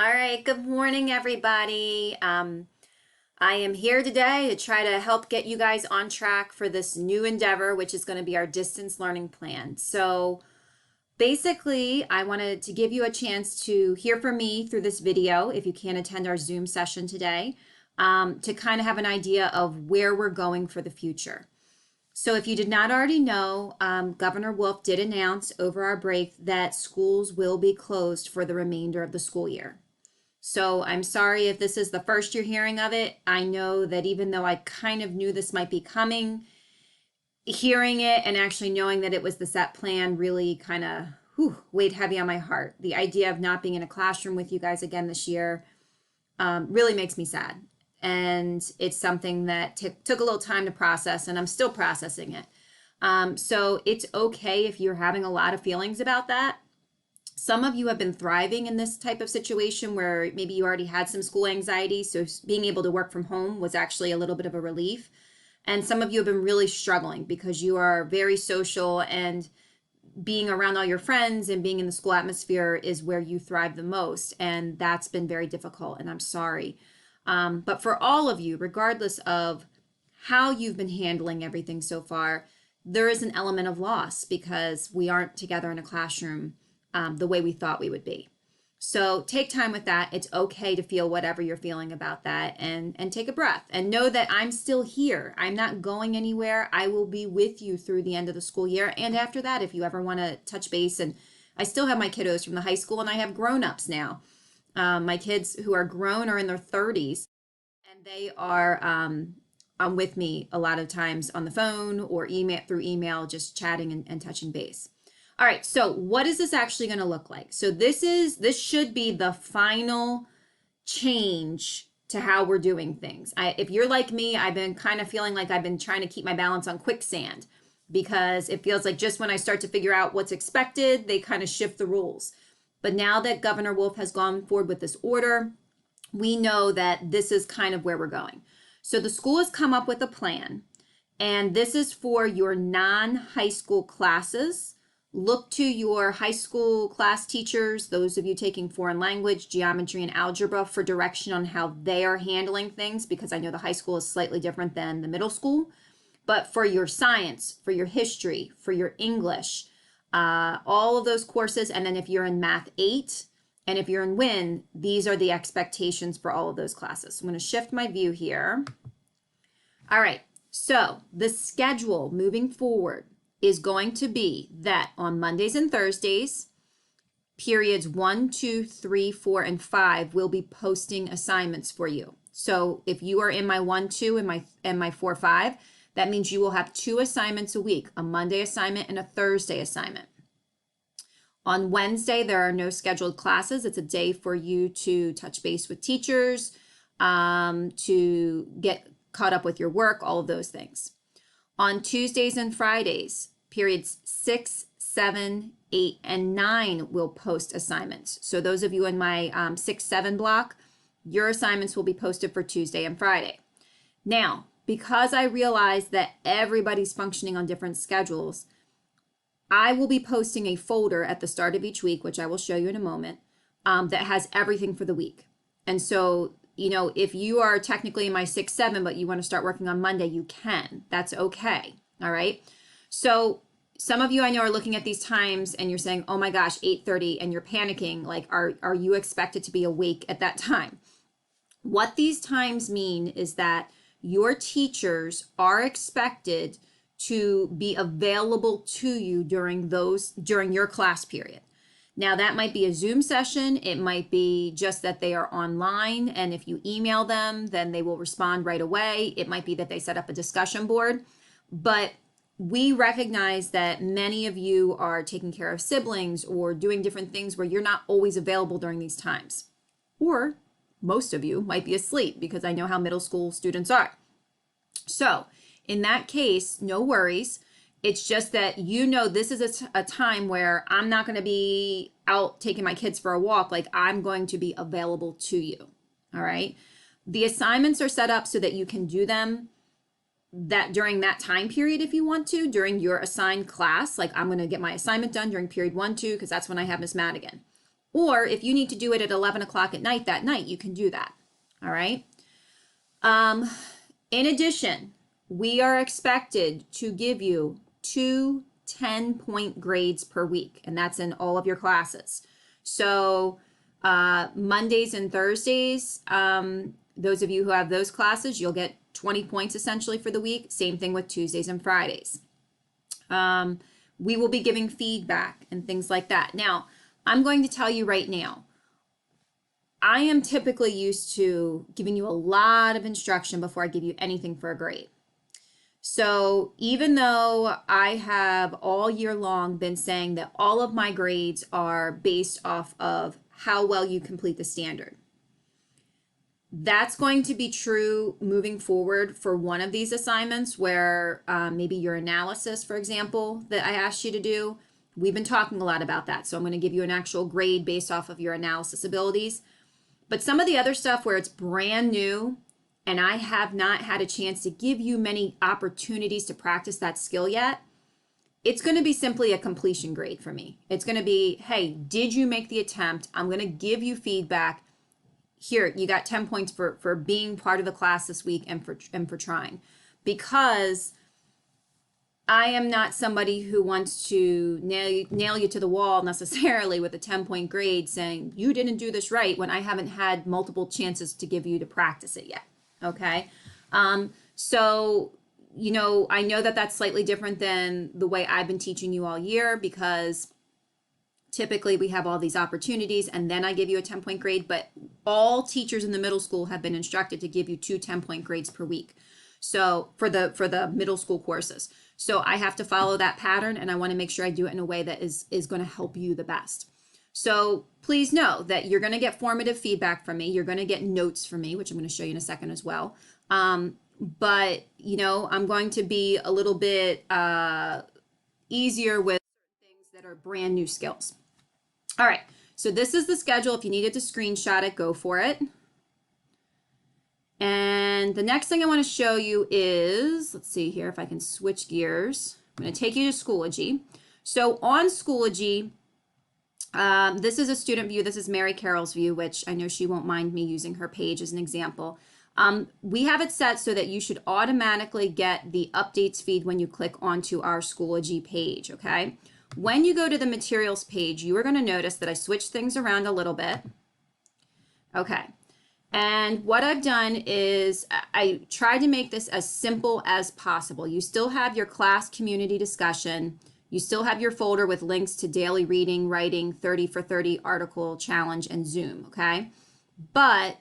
All right, good morning, everybody. I am here today to try to help get you guys on track for this new endeavor, which is going to be our distance learning plan. So basically, I wanted to give you a chance to hear from me through this video, if you can't attend our Zoom session today, to kind of have an idea of where we're going for the future. So if you did not already know, Governor Wolf did announce over our break that schools will be closed for the remainder of the school year. So I'm sorry if this is the first you're hearing of it. I know that even though I kind of knew this might be coming, hearing it and actually knowing that it was the set plan really kind of weighed heavy on my heart. The idea of not being in a classroom with you guys again this year really makes me sad. And it's something that took a little time to process, and I'm still processing it. So it's okay if you're having a lot of feelings about that. Some of you have been thriving in this type of situation where maybe you already had some school anxiety, so being able to work from home was actually a little bit of a relief. And some of you have been really struggling because you are very social, and being around all your friends and being in the school atmosphere is where you thrive the most. And that's been very difficult, and I'm sorry. But for all of you, regardless of how you've been handling everything so far, there is an element of loss because we aren't together in a classroom the way we thought we would be. So take time with that. It's okay to feel whatever you're feeling about that, and take a breath and know that I'm still here. I'm not going anywhere. I will be with you through the end of the school year. And after that, if you ever want to touch base, and I still have my kiddos from the high school, and I have grown-ups now. My kids who are grown are in their 30s, and they are with me a lot of times on the phone or through email, just chatting and touching base. All right, so what is this actually going to look like? So this should be the final change to how we're doing things. If you're like me, I've been kind of feeling like I've been trying to keep my balance on quicksand, because it feels like just when I start to figure out what's expected, they kind of shift the rules. But now that Governor Wolf has gone forward with this order, we know that this is kind of where we're going. So the school has come up with a plan, and this is for your non-high school classes. Look to your high school class teachers, those of you taking foreign language, geometry, and algebra, for direction on how they are handling things, because I know the high school is slightly different than the middle school. But for your science, for your history, for your English, all of those courses, and then if you're in Math 8, and if you're in WIN, these are the expectations for all of those classes. So I'm going to shift my view here. All right, so the schedule moving forward is going to be that on Mondays and Thursdays, periods 1, 2, 3, 4, and 5 will be posting assignments for you. So if you are in my 1, 2 and my 4, 5, that means you will have 2 assignments a week, a Monday assignment and a Thursday assignment. On Wednesday, there are no scheduled classes. It's a day for you to touch base with teachers, to get caught up with your work, all of those things. On Tuesdays and Fridays, periods 6, 7, 8, and 9 will post assignments. So those of you in my 6, 7 block, your assignments will be posted for Tuesday and Friday. Now, because I realize that everybody's functioning on different schedules, I will be posting a folder at the start of each week, which I will show you in a moment, that has everything for the week. And so, if you are technically in my 6, 7, but you want to start working on Monday, you can. That's okay. All right. So some of you I know are looking at these times and you're saying, oh my gosh, 8:30, and you're panicking. Like, are you expected to be awake at that time? What these times mean is that your teachers are expected to be available to you during your class period. Now, that might be a Zoom session. It might be just that they are online, and if you email them, then they will respond right away. It might be that they set up a discussion board. But we recognize that many of you are taking care of siblings or doing different things where you're not always available during these times. Or most of you might be asleep, because I know how middle school students are. So in that case, no worries. It's just that this is a time where I'm not going to be out taking my kids for a walk. Like, I'm going to be available to you. All right. The assignments are set up so that you can do them during that time period if you want to, during your assigned class. Like, I'm going to get my assignment done during period 1, 2, because that's when I have Miss Madigan. Or if you need to do it at 11 o'clock at night that night, you can do that. All right. Um, in addition, we are expected to give you 2 10-point grades per week, and that's in all of your classes. So Mondays and Thursdays, those of you who have those classes, you'll get 20 points essentially for the week. Same thing with Tuesdays and Fridays. We will be giving feedback and things like that. Now, I'm going to tell you right now, I am typically used to giving you a lot of instruction before I give you anything for a grade. So even though I have all year long been saying that all of my grades are based off of how well you complete the standard, that's going to be true moving forward for one of these assignments where maybe your analysis, for example, that I asked you to do. We've been talking a lot about that. So I'm going to give you an actual grade based off of your analysis abilities. But some of the other stuff where it's brand new and I have not had a chance to give you many opportunities to practice that skill yet, it's going to be simply a completion grade for me. It's going to be, hey, did you make the attempt? I'm going to give you feedback. Here, you got 10 points for being part of the class this week and for trying. Because I am not somebody who wants to nail you to the wall necessarily with a 10-point grade saying you didn't do this right when I haven't had multiple chances to give you to practice it yet. Okay. So, you know, I know that that's slightly different than the way I've been teaching you all year because typically we have all these opportunities and then I give you a 10-point grade, but all teachers in the middle school have been instructed to give you 2 10-point grades per week. So for the middle school courses. So I have to follow that pattern and I want to make sure I do it in a way that is going to help you the best. So please know that you're going to get formative feedback from me. You're going to get notes from me, which I'm going to show you in a second as well. But, you know, I'm going to be a little bit easier with things that are brand new skills. All right, so this is the schedule. If you needed to screenshot it, go for it. And the next thing I want to show you is, let's see here if I can switch gears. I'm going to take you to Schoology. So on Schoology, this is a student view. This is Mary Carroll's view, which I know she won't mind me using her page as an example. We have it set so that you should automatically get the updates feed when you click onto our Schoology page, okay? When you go to the materials page, you are going to notice that I switched things around a little bit. Okay. And what I've done is I tried to make this as simple as possible. You still have your class community discussion. You still have your folder with links to daily reading, writing, 30 for 30 article challenge, and Zoom, okay? But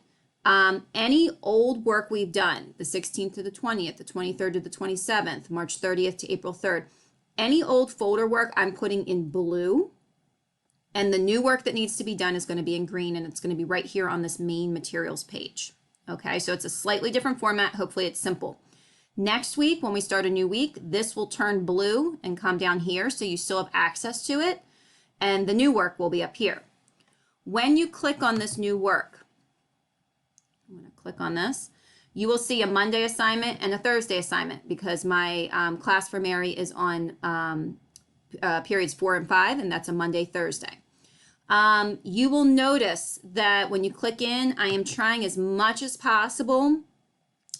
any old work we've done, the 16th to the 20th, the 23rd to the 27th, March 30th to April 3rd, any old folder work I'm putting in blue, and the new work that needs to be done is going to be in green, and it's going to be right here on this main materials page. Okay, so it's a slightly different format. Hopefully it's simple. Next week, when we start a new week, this will turn blue and come down here, so you still have access to it, and the new work will be up here. When you click on this new work, I'm going to click on this, you will see a Monday assignment and a Thursday assignment because my class for Mary is on periods 4 and 5, and that's a Monday, Thursday. You will notice that when you click in, I am trying as much as possible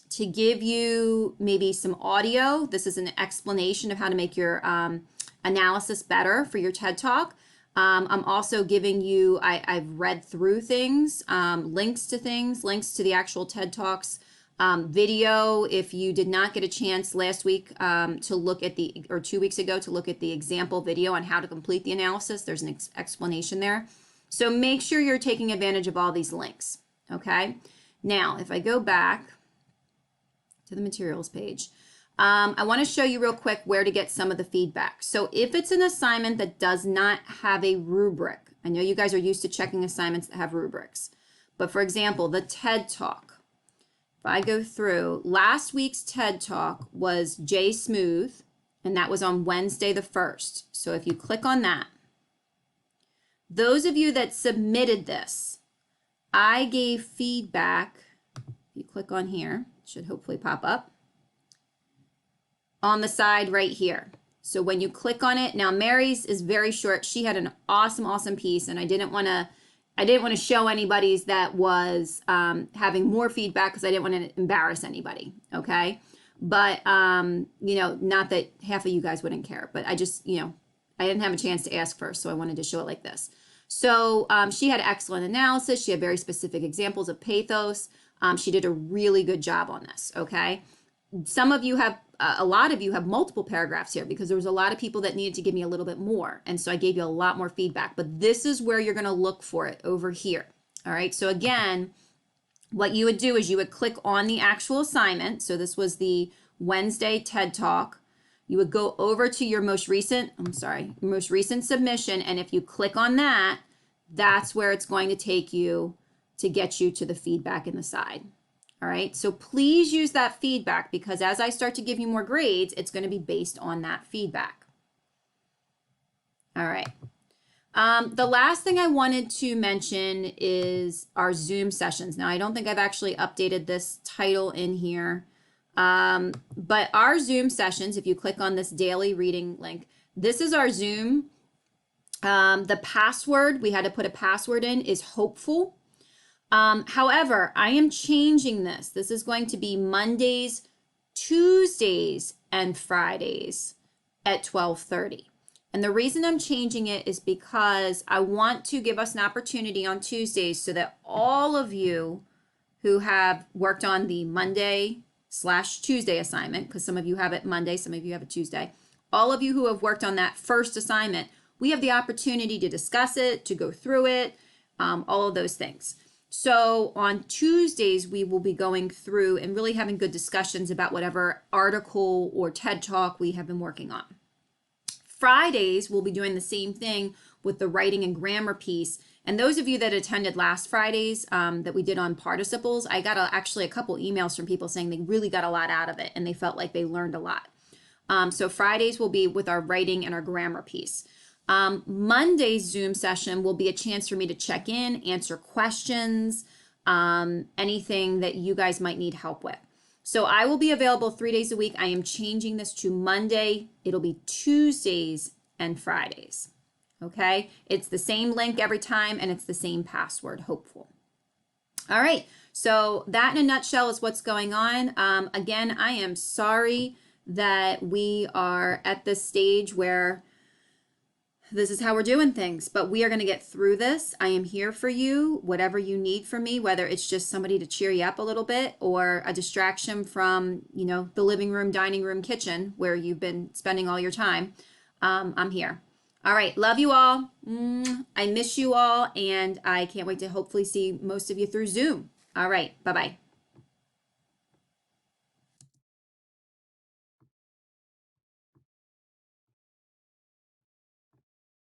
to give you maybe some audio. This is an explanation of how to make your analysis better for your TED Talk. I'm also giving you, I've read through things, links to things, links to the actual TED Talks, video. If you did not get a chance last week to look at or 2 weeks ago to look at the example video on how to complete the analysis, there's an explanation there. So make sure you're taking advantage of all these links, okay? Now, if I go back to the materials page, I want to show you real quick where to get some of the feedback. So if it's an assignment that does not have a rubric, I know you guys are used to checking assignments that have rubrics, but for example, the TED Talk. If I go through, last week's TED Talk was Jay Smooth, and that was on Wednesday the 1st. So if you click on that, those of you that submitted this, I gave feedback. If you click on here, it should hopefully pop up on the side right here. So when you click on it, now Mary's is very short. She had an awesome piece, and I didn't want to I didn't want to show anybody's that was having more feedback because I didn't want to embarrass anybody. Okay. But, you know, not that half of you guys wouldn't care, but I just, you know, I didn't have a chance to ask first. So I wanted to show it like this. So she had excellent analysis. She had very specific examples of pathos. She did a really good job on this. Okay. Some of you have, a lot of you have multiple paragraphs here because there was a lot of people that needed to give me a little bit more. And so I gave you a lot more feedback, but this is where you're going to look for it over here. All right. So again, what you would do is you would click on the actual assignment. So this was the Wednesday TED Talk. You would go over to your most recent submission. And if you click on that, that's where it's going to take you to get you to the feedback in the side. All right, so please use that feedback because as I start to give you more grades, it's going to be based on that feedback. All right. The last thing I wanted to mention is our Zoom sessions. Now, I don't think I've actually updated this title in here, but our Zoom sessions, if you click on this daily reading link, this is our Zoom. The password, we had to put a password in, is hopeful. However, I am changing this. This is going to be Mondays, Tuesdays, and Fridays at 12:30. And the reason I'm changing it is because I want to give us an opportunity on Tuesdays so that all of you who have worked on the Monday/Tuesday assignment, because some of you have it Monday, some of you have it Tuesday, all of you who have worked on that first assignment, we have the opportunity to discuss it, to go through it, all of those things. So on Tuesdays, we will be going through and really having good discussions about whatever article or TED Talk we have been working on. Fridays, we'll be doing the same thing with the writing and grammar piece. And those of you that attended last Fridays that we did on participles, I got actually a couple emails from people saying they really got a lot out of it and they felt like they learned a lot. So Fridays will be with our writing and our grammar piece. Monday's Zoom session will be a chance for me to check in, answer questions, anything that you guys might need help with. So I will be available 3 days a week. I am changing this to Monday. It'll be Tuesdays and Fridays. Okay, it's the same link every time and it's the same password, hopeful. All right, so that in a nutshell is what's going on. Again, I am sorry that we are at this stage where this is how we're doing things, but we are going to get through this. I am here for you, whatever you need from me, whether it's just somebody to cheer you up a little bit or a distraction from, you know, the living room, dining room, kitchen where you've been spending all your time. I'm here. All right. Love you all. I miss you all. And I can't wait to hopefully see most of you through Zoom. All right. Bye-bye.